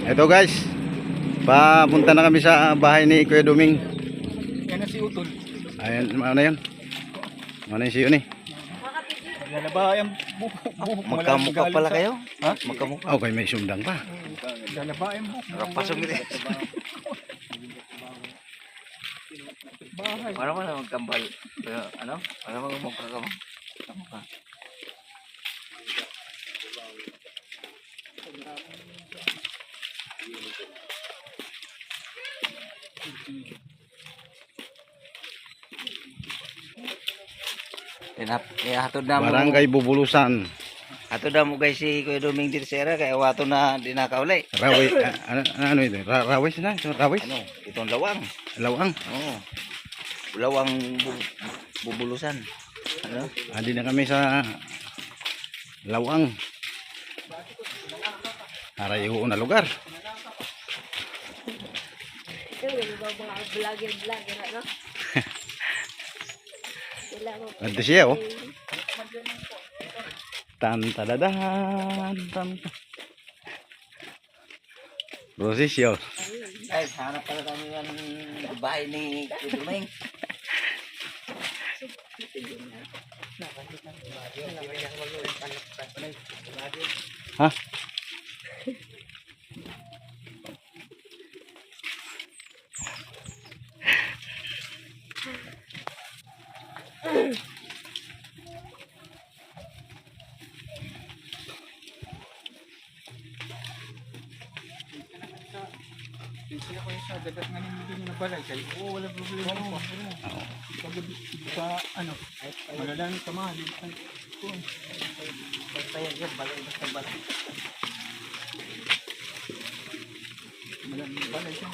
Ito guys, papunta na kami sa bahay ni Kuya Duming. Yan na si Utol. Ayan, ano yun? Ano yung siyo ni? Lalaba yung buhok. Magkamukha pala kayo? Ha? Magkamukha. Okay, may sundang pa. Lalaba yung buhok. Rapasong ito. Bahay. Parang wala magkambal. Pero ano? Parang magkamukha ka mo. Kamukha. Hatod na mo. Barangay Bubulusan. Hatod na mo guys si Kuya Duming Tirsera kaya wato na dinakaulay. Raway, ano ito? Raway na? Raway? Ano? Itong lawang. Lawang. Oo. Lawang bubulusan. Ano? Andi na kami sa Lawang. Harayo na lugar. Nanti siya oh. Tan tadadahan tan. Prosesyon. Ay, hanap pala kami ng bahay ni Kuya Duming. Ha? Sila ko yung sa dagat nga nilagyan na balay. Kaya wala problema po. Pagod sa ano, malalang kamahal. Pagpayag yan, balay basta balay. Malalang balay siya.